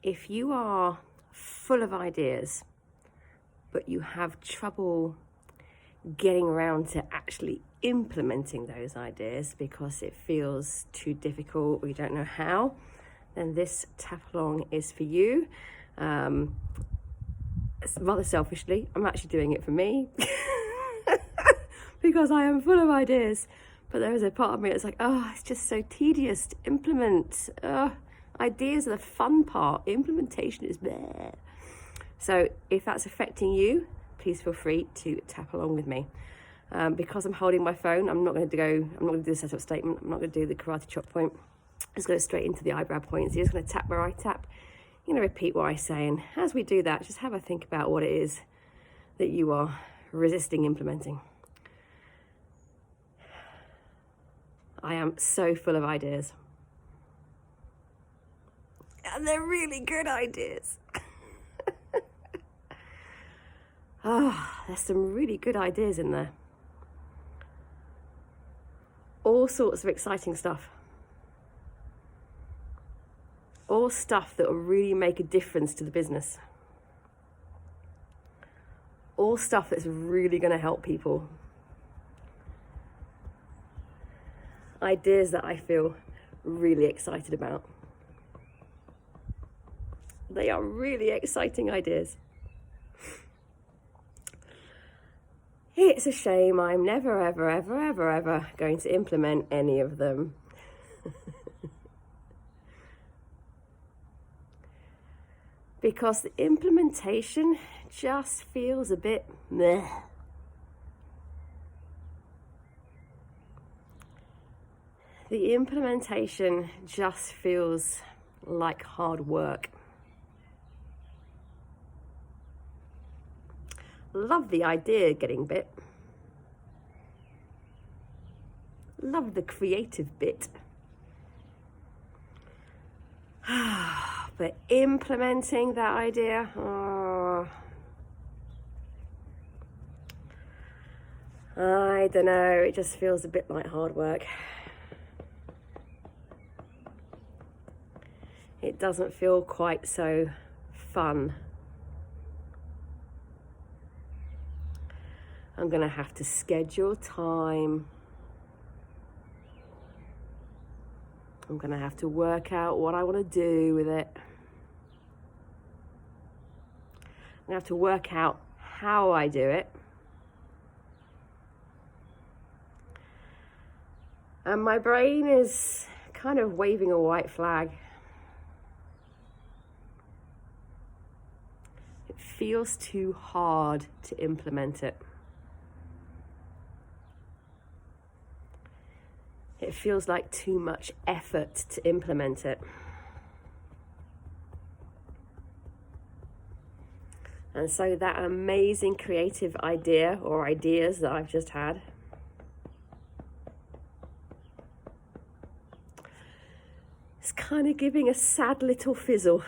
if you are full of ideas, but you have trouble getting around to actually implementing those ideas because it feels too difficult or you don't know how, then this tap along is for you. Rather selfishly, I'm actually doing it for me because I am full of ideas, but there is a part of me that's like, oh, it's just so tedious to implement. Ideas are the fun part, implementation is there. So if that's affecting you, please feel free to tap along with me. Because I'm holding my phone, I'm not going to do the setup statement, I'm not going to do the karate chop point. I'm just going straight into the eyebrow points. You're just going to tap where I tap. You're going to repeat what I say, and as we do that, just have a think about what it is that you are resisting implementing. I am so full of ideas. And they're really good ideas. There's some really good ideas in there. All sorts of exciting stuff. All stuff that will really make a difference to the business. All stuff that's really going to help people. Ideas that I feel really excited about. They are really exciting ideas. It's a shame I'm never, ever, ever, ever, ever going to implement any of them. Because the implementation just feels a bit meh. The implementation just feels like hard work. Love the idea getting bit. Love the creative bit. But implementing that idea, I don't know, it just feels a bit like hard work. It doesn't feel quite so fun. I'm going to have to schedule time. I'm going to have to work out what I want to do with it. I'm going to have to work out how I do it. And my brain is kind of waving a white flag. It feels too hard to implement it. It feels like too much effort to implement it. And so that amazing creative idea or ideas that I've just had is kind of giving a sad little fizzle.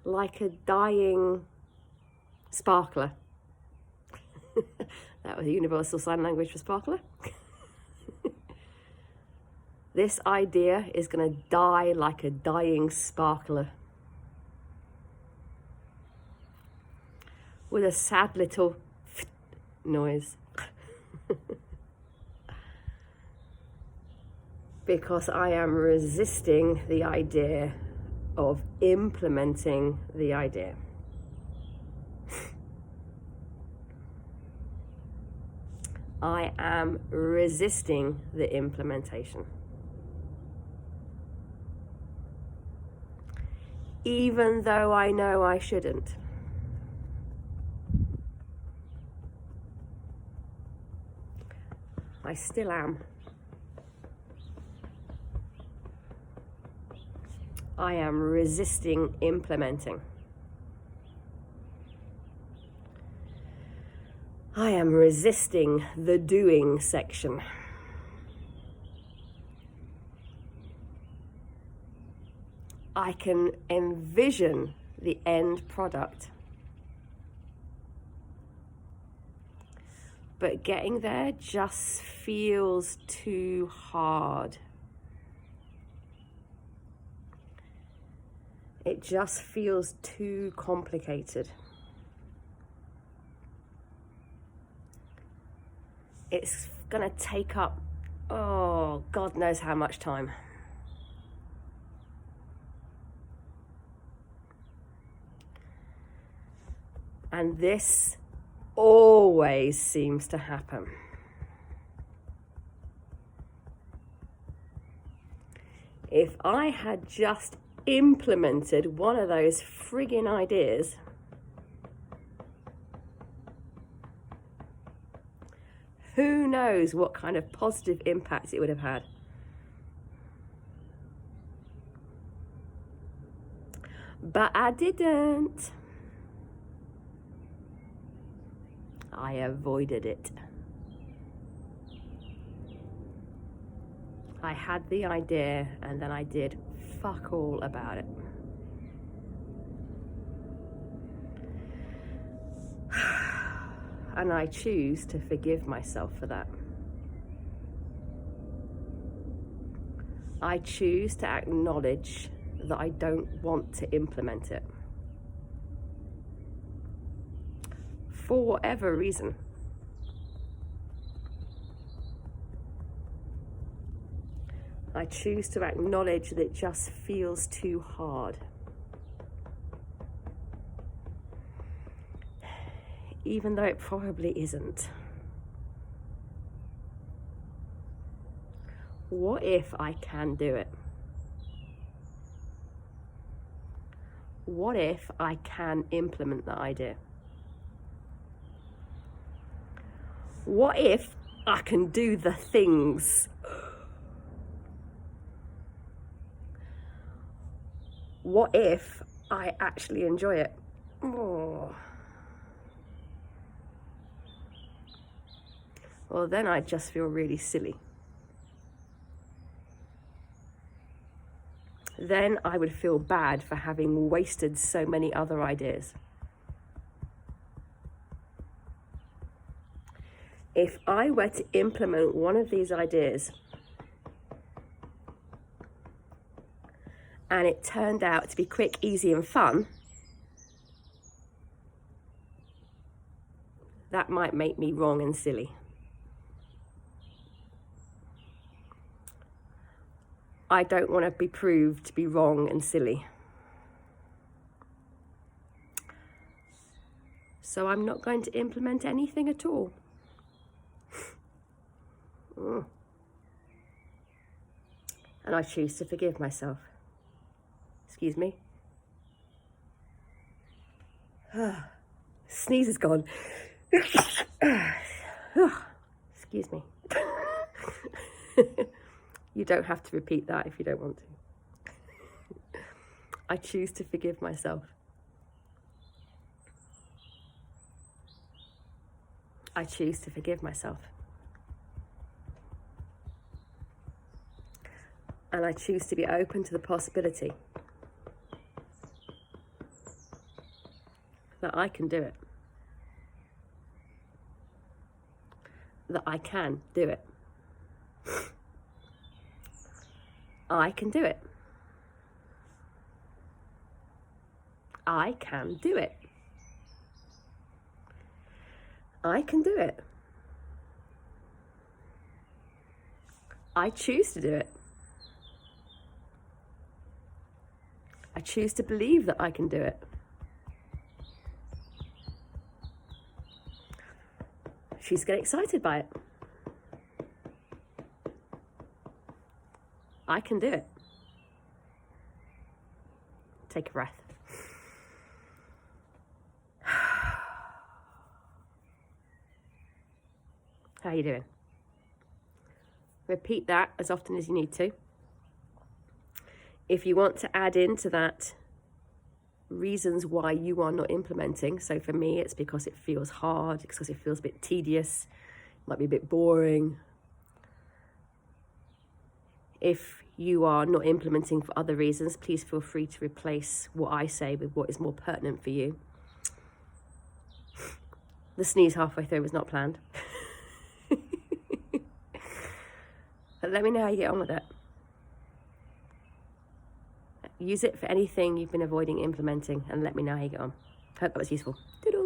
Like a dying sparkler. That was a universal sign language for sparkler. This idea is going to die like a dying sparkler. With a sad little noise. Because I am resisting the idea of implementing the idea. I am resisting the implementation. Even though I know I shouldn't. I still am. I am resisting implementing. I am resisting the doing section. I can envision the end product. but getting there just feels too hard. It just feels too complicated. It's gonna take up, oh, God knows how much time. And this always seems to happen. If I had just implemented one of those friggin' ideas, who knows what kind of positive impact it would have had. But I didn't. I avoided it. I had the idea and then I did fuck all about it. And I choose to forgive myself for that. I choose to acknowledge that I don't want to implement it. For whatever reason. I choose to acknowledge that it just feels too hard. Even though it probably isn't. What if I can do it? What if I can implement the idea? What if I can do the things? What if I actually enjoy it? Oh. Well, then I'd just feel really silly. Then I would feel bad for having wasted so many other ideas. If I were to implement one of these ideas and it turned out to be quick, easy, and fun, that might make me wrong and silly. I don't want to be proved to be wrong and silly. So I'm not going to implement anything at all. And I choose to forgive myself. Excuse me. Sneeze is gone. Excuse me. You don't have to repeat that if you don't want to. I choose to forgive myself. I choose to forgive myself. And I choose to be open to the possibility that I can do it. That I can do it. I can do it. I can do it. I can do it. I choose to do it. I choose to believe that I can do it. Choose to get excited by it. I can do it. Take a breath. How are you doing? Repeat that as often as you need to. If you want to add into that reasons why you are not implementing, so for me it's because it feels hard, it's because it feels a bit tedious, it might be a bit boring. If you are not implementing for other reasons, please feel free to replace what I say with what is more pertinent for you. The sneeze halfway through was not planned. But let me know how you get on with it. Use it for anything you've been avoiding implementing and let me know how you get on. Hope that was useful. Doodle.